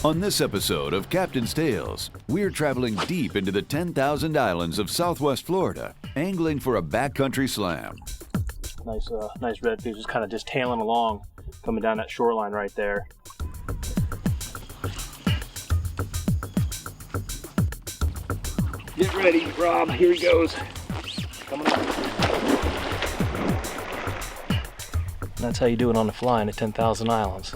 On this episode of Captain's Tales, we're traveling deep into the 10,000 islands of Southwest Florida, angling for a backcountry slam. Nice redfish, just tailing along, coming down that shoreline right there. Get ready, Rob. Here he goes. Coming up. That's how you do it on the fly in the 10,000 islands.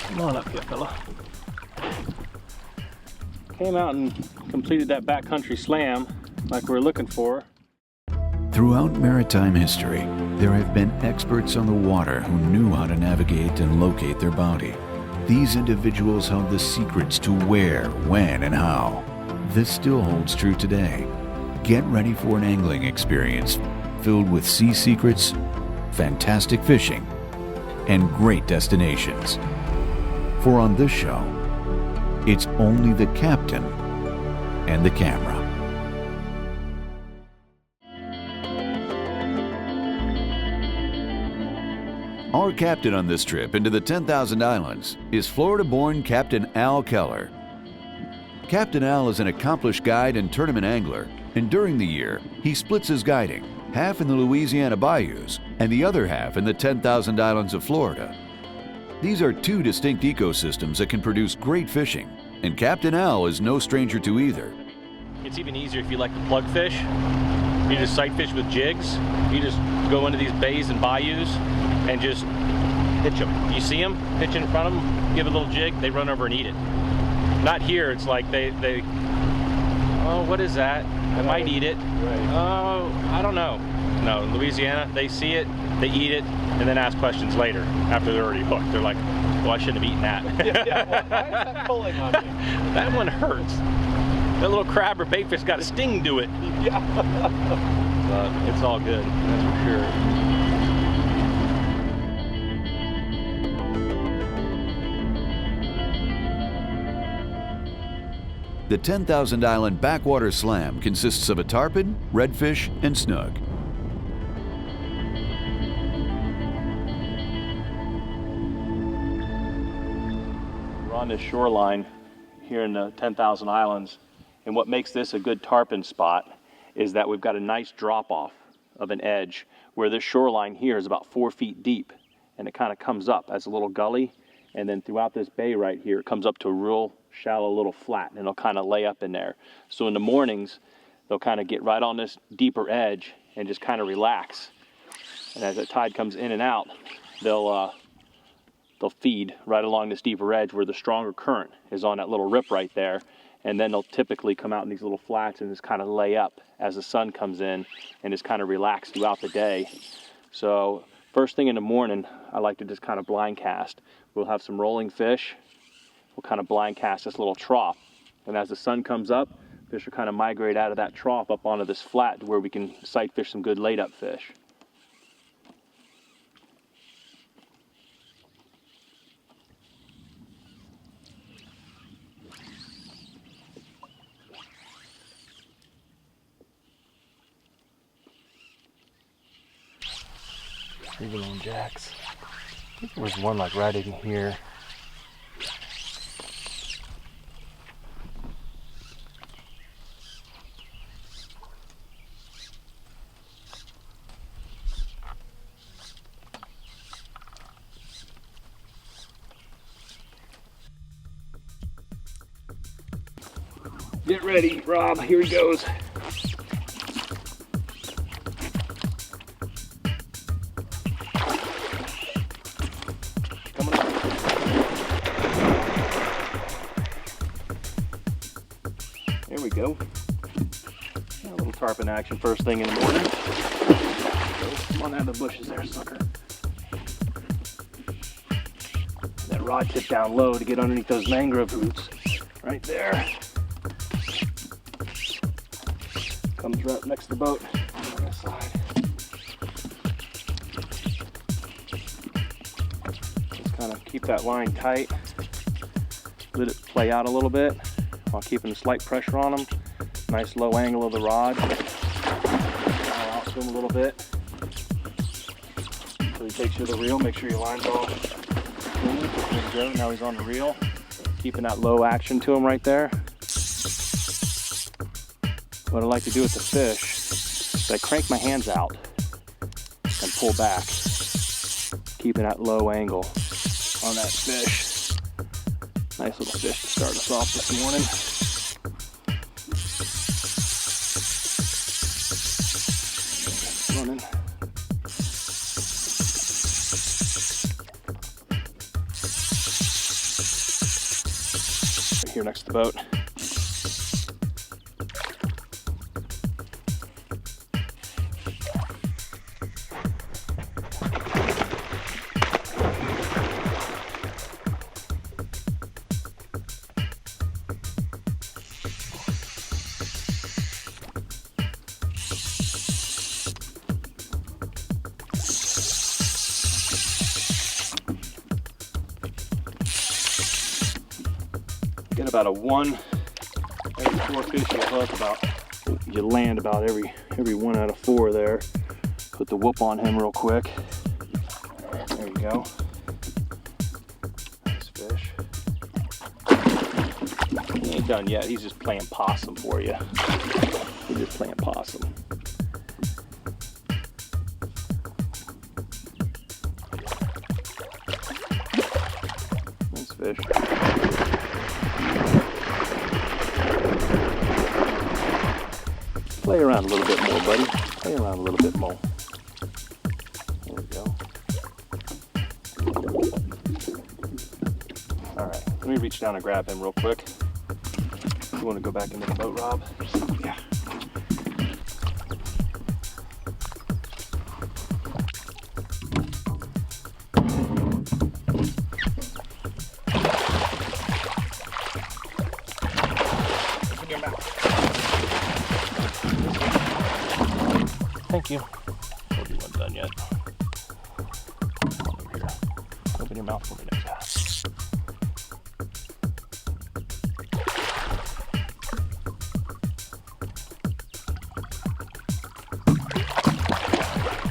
Come on up here, fella. Came out and completed that backcountry slam like we were looking for. Throughout maritime history, there have been experts on the water who knew how to navigate and locate their bounty. These individuals held the secrets to where, when, and how. This still holds true today. Get ready for an angling experience filled with sea secrets, fantastic fishing, and great destinations. For on this show, it's only the captain and the camera. Our captain on this trip into the 10,000 islands is Florida-born Captain Al Keller. Captain Al is an accomplished guide and tournament angler, and during the year, he splits his guiding, half in the Louisiana bayous and the other half in the 10,000 islands of Florida. These are two distinct ecosystems that can produce great fishing, and Captain Al is no stranger to either. It's even easier if you like to plug fish. You just sight fish with jigs. You just go into these bays and bayous and just hitch them. You see them, pitch in front of them, give a little jig, they run over and eat it. Not here, it's like they oh, what is that? I might eat it. Right. Oh, I don't know. No, in Louisiana, they see it, they eat it, and then ask questions later after they're already hooked. They're like, well, I shouldn't have eaten that. Well, why is that pulling on me? That one hurts. That little crab or baitfish got a sting to it. Yeah. But it's all good, that's for sure. The 10,000 island backwater slam consists of a tarpon, redfish, and snook. We're on this shoreline here in the 10,000 islands, and what makes this a good tarpon spot is that we've got a nice drop off of an edge where this shoreline here is about 4 feet deep, and it kind of comes up as a little gully, and then throughout this bay right here it comes up to a real shallow little flat, and it'll kind of lay up in there. So in the mornings they'll kind of get right on this deeper edge and just kind of relax, and as the tide comes in and out, they'll feed right along this deeper edge where the stronger current is on that little rip right there, and then they'll typically come out in these little flats and just kind of lay up as the sun comes in and just kind of relax throughout the day. So first thing in the morning, I like to just kind of blind cast. We'll have some rolling fish. We'll kind of blind cast this little trough, and as the sun comes up, fish will kind of migrate out of that trough up onto this flat where we can sight fish some good laid up fish. Even on jacks. I think there was one like right in here. Get ready, Rob. Here he goes. Coming up. There we go. A little tarpon action first thing in the morning. Come on out of the bushes there, sucker. That rod tip down low to get underneath those mangrove roots. Right there. Comes right up next to the boat on this side. Just kind of keep that line tight. Let it play out a little bit while keeping a slight pressure on them. Nice low angle of the rod. I'll out to them a little bit. takes you to the reel. Make sure your line's all clean. There you go. Now he's on the reel. Keeping that low action to him right there. What I like to do with the fish is I crank my hands out and pull back, keeping that low angle on that fish. Nice little fish to start us off this morning. Running. Right here next to the boat. Get about a 1 every 4 fish you hook. You land about every 1 out of 4 there. Put the whoop on him real quick. There you go. Nice fish. He ain't done yet. He's just playing possum for you. He's just playing possum. Nice fish. Play around a little bit more, buddy. Play around a little bit more. There we go. All right, let me reach down and grab him real quick. You want to go back into the boat, Rob? Yeah. Open your mouth. Thank you. Hope you weren't done yet. Come on over here. Open your mouth for me next time.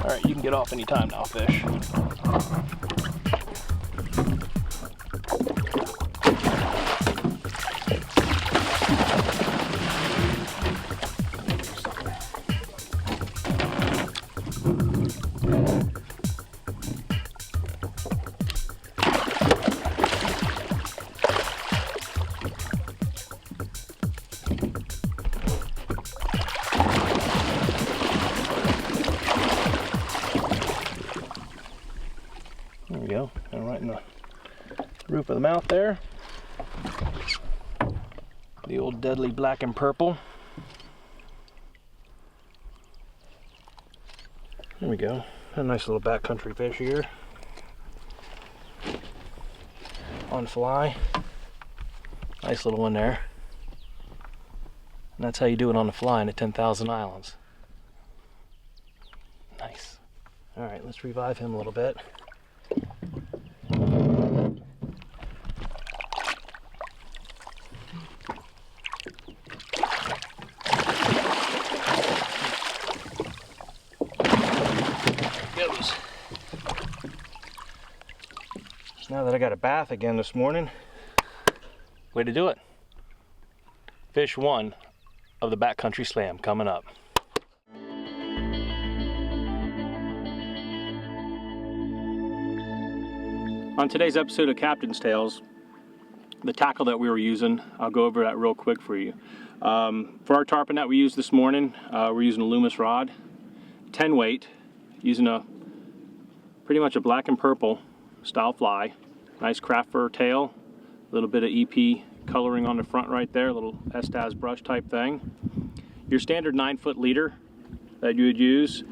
Alright, you can get off anytime now, fish. There we go, and right in the roof of the mouth there. The old deadly black and purple. There we go, a nice little backcountry fish here. On fly. Nice little one there. And that's how you do it on the fly in the 10,000 islands. Nice. Alright, let's revive him a little bit. Goes. So now that I got a bath again this morning, way to do it. Fish 1 of the Backcountry Slam coming up. On today's episode of Captain's Tales, the tackle that we were using, I'll go over that real quick for you. For our tarpon that we used this morning, we're using a Loomis rod, 10 weight, using pretty much a black and purple style fly. Nice craft fur tail, a little bit of EP coloring on the front right there, a little Estaz brush type thing. Your standard 9-foot leader that you would use,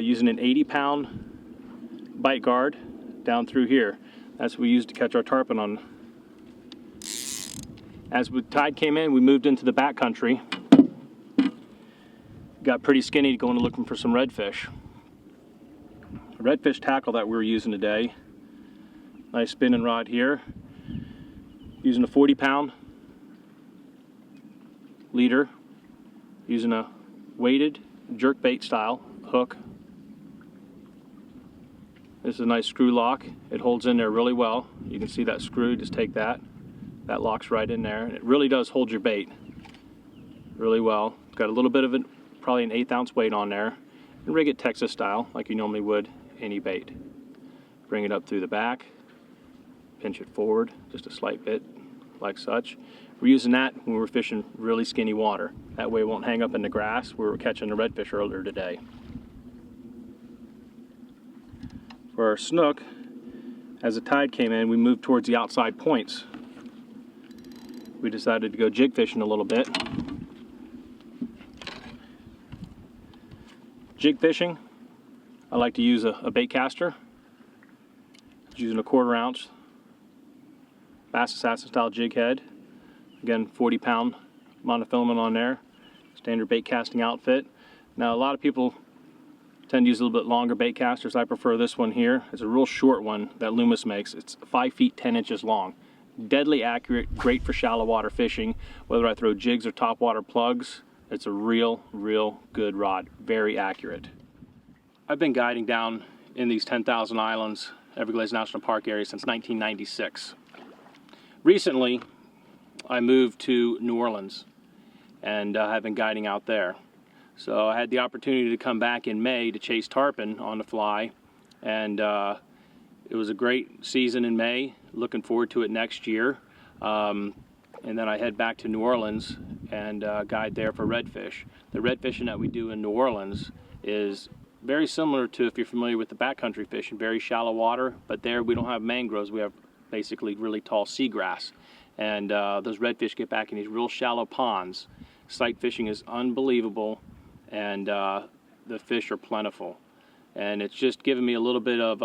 using an 80-pound bite guard down through here. That's what we used to catch our tarpon on. As the tide came in, we moved into the backcountry. Got pretty skinny going looking for some redfish. A redfish tackle that we were using today. Nice spinning rod here. Using a 40-pound leader. Using a weighted jerkbait style hook. This is a nice screw lock. It holds in there really well. You can see that screw, just take that. That locks right in there. And it really does hold your bait really well. It's got a little bit of it, probably an 1/8 ounce weight on there. And rig it Texas style, like you normally would any bait. Bring it up through the back, pinch it forward just a slight bit, like such. We're using that when we're fishing really skinny water. That way it won't hang up in the grass where we were catching the redfish earlier today. For our snook, as the tide came in, we moved towards the outside points. We decided to go jig fishing a little bit. Jig fishing, I like to use a bait caster. Using a 1/4 ounce Bass Assassin style jig head. Again, 40-pound monofilament on there. Standard bait casting outfit. Now a lot of people tend to use a little bit longer bait casters. I prefer this one here. It's a real short one that Loomis makes. It's 5 feet 10 inches long. Deadly accurate, great for shallow water fishing. Whether I throw jigs or topwater plugs, it's a real good rod. Very accurate. I've been guiding down in these 10,000 islands, Everglades National Park area, since 1996. Recently, I moved to New Orleans and have been guiding out there. So I had the opportunity to come back in May to chase tarpon on the fly, and it was a great season in May. Looking forward to it next year. And then I head back to New Orleans and guide there for redfish. The redfishing that we do in New Orleans is very similar to, if you're familiar with the backcountry fishing, very shallow water, but there we don't have mangroves, we have basically really tall seagrass. And those redfish get back in these real shallow ponds. Sight fishing is unbelievable, and the fish are plentiful. And it's just given me a little bit of,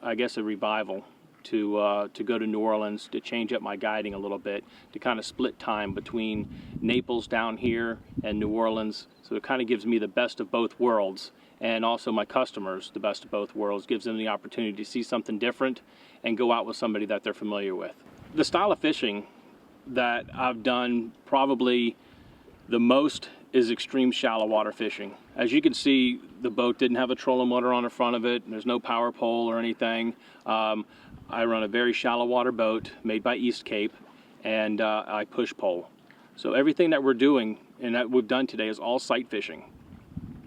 I guess, a revival to go to New Orleans, to change up my guiding a little bit, to kind of split time between Naples down here and New Orleans. So it kind of gives me the best of both worlds, and also my customers the best of both worlds. Gives them the opportunity to see something different and go out with somebody that they're familiar with. The style of fishing that I've done probably the most is extreme shallow water fishing. As you can see, the boat didn't have a trolling motor on the front of it. There's no power pole or anything. I run a very shallow water boat made by East Cape, and I push pole. So everything that we're doing and that we've done today is all sight fishing.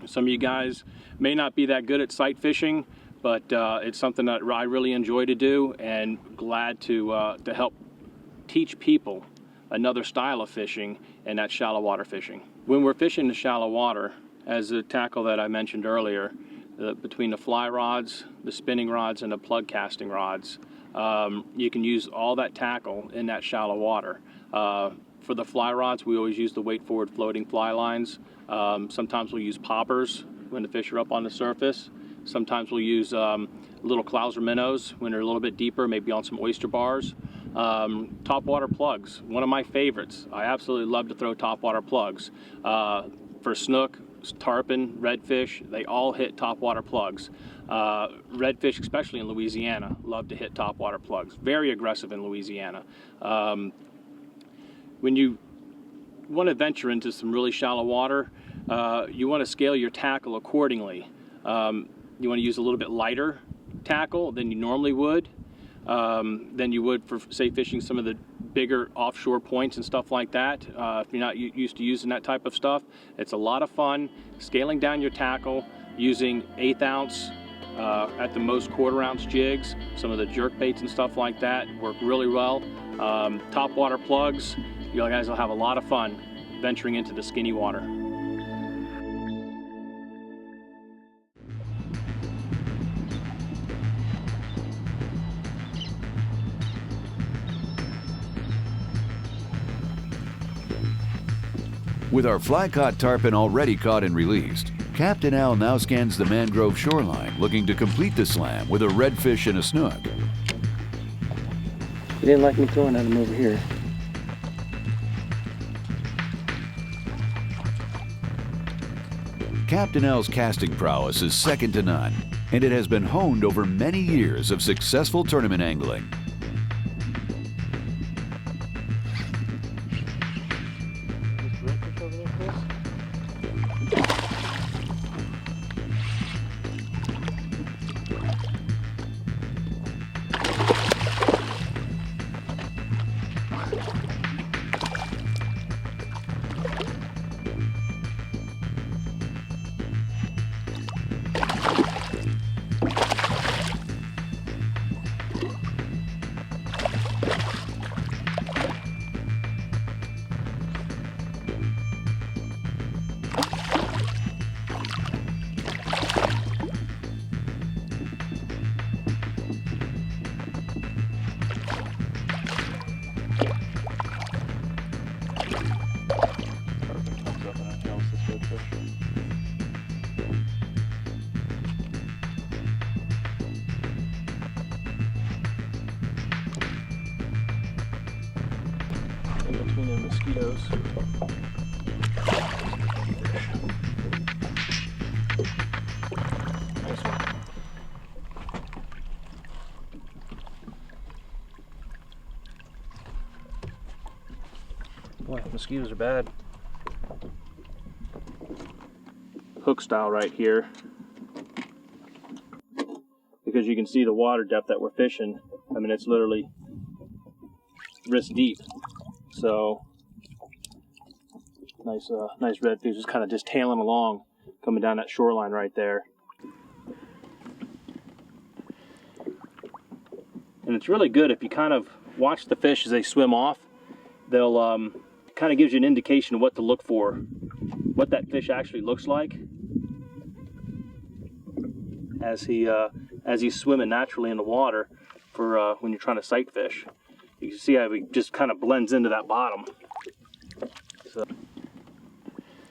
Some of you guys may not be that good at sight fishing, but it's something that I really enjoy to do, and glad to help teach people another style of fishing, and that's shallow water fishing. When we're fishing the shallow water, as the tackle that I mentioned earlier, between the fly rods, the spinning rods, and the plug casting rods, you can use all that tackle in that shallow water. For the fly rods, we always use the weight forward floating fly lines. Sometimes we'll use poppers when the fish are up on the surface. Sometimes we'll use little Clouser minnows when they're a little bit deeper, maybe on some oyster bars. Topwater plugs, one of my favorites. I absolutely love to throw topwater plugs. For snook, tarpon, redfish, they all hit topwater plugs. Redfish, especially in Louisiana, love to hit topwater plugs. Very aggressive in Louisiana. When you want to venture into some really shallow water, you want to scale your tackle accordingly. You want to use a little bit lighter tackle than you normally would, than you would for, say, fishing some of the bigger offshore points and stuff like that. If you're not used to using that type of stuff, it's a lot of fun scaling down your tackle using 1/8 ounce, at the most 1/4 ounce jigs. Some of the jerk baits and stuff like that work really well. Topwater plugs, you guys will have a lot of fun venturing into the skinny water. With our fly-caught tarpon already caught and released, Captain Al now scans the mangrove shoreline, looking to complete the slam with a redfish and a snook. He didn't like me throwing at him over here. Captain Al's casting prowess is second to none, and it has been honed over many years of successful tournament angling. mosquitoes. Nice one. Boy, mosquitoes are bad. Hook style right here. Because you can see the water depth that we're fishing. I mean, it's literally wrist deep. So nice redfish, just kind of just tailing along, coming down that shoreline right there. And it's really good if you kind of watch the fish as they swim off. They'll kind of gives you an indication of what to look for, what that fish actually looks like as he's swimming naturally in the water for when you're trying to sight fish. You can see how he just kind of blends into that bottom. So,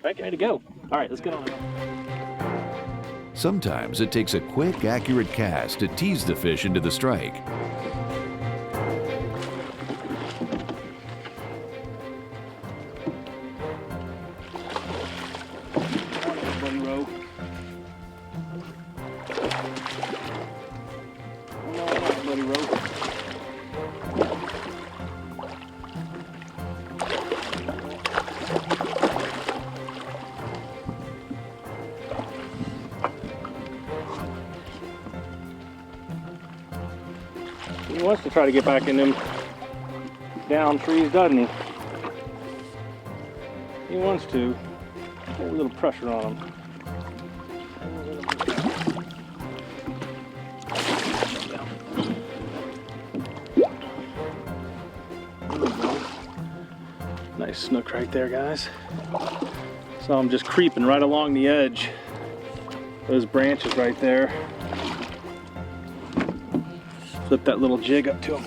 right, ready to go. All right, let's get on it. Sometimes it takes a quick, accurate cast to tease the fish into the strike. He wants to try to get back in them down trees, doesn't he? He wants to. Put a little pressure on him. Nice snook right there, guys. So I'm just creeping right along the edge. Those branches right there. Flip that little jig up to him.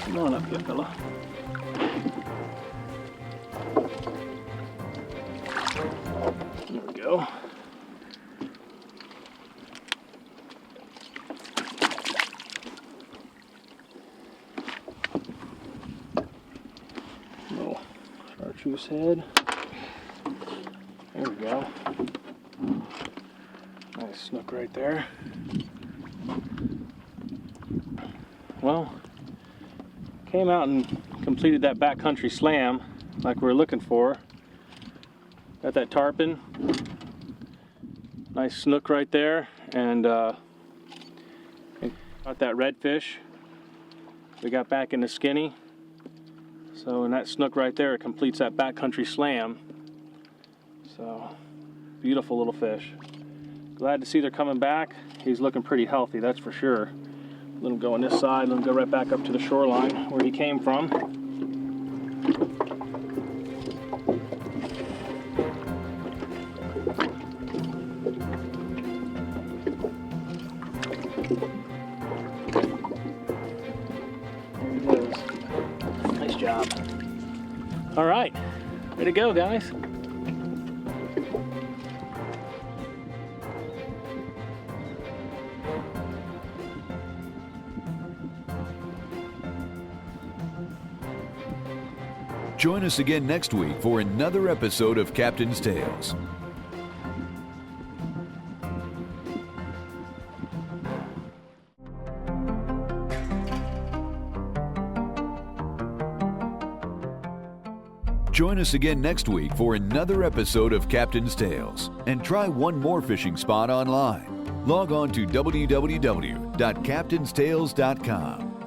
Come on up here, fella. There we go. Chartreuse head. There we go. Nice snook right there. Well, came out and completed that backcountry slam like we were looking for. Got that tarpon. Nice snook right there, and got that redfish. We got back in the skinny. So, and that snook right there completes that backcountry slam. So, beautiful little fish. Glad to see they're coming back. He's looking pretty healthy, that's for sure. Let him go on this side, let him go right back up to the shoreline where he came from. There he goes. Nice job. All right, way to go, guys. Join us again next week for another episode of Captain's Tales. Join us again next week for another episode of Captain's Tales and try one more fishing spot online. Log on to www.captainstales.com.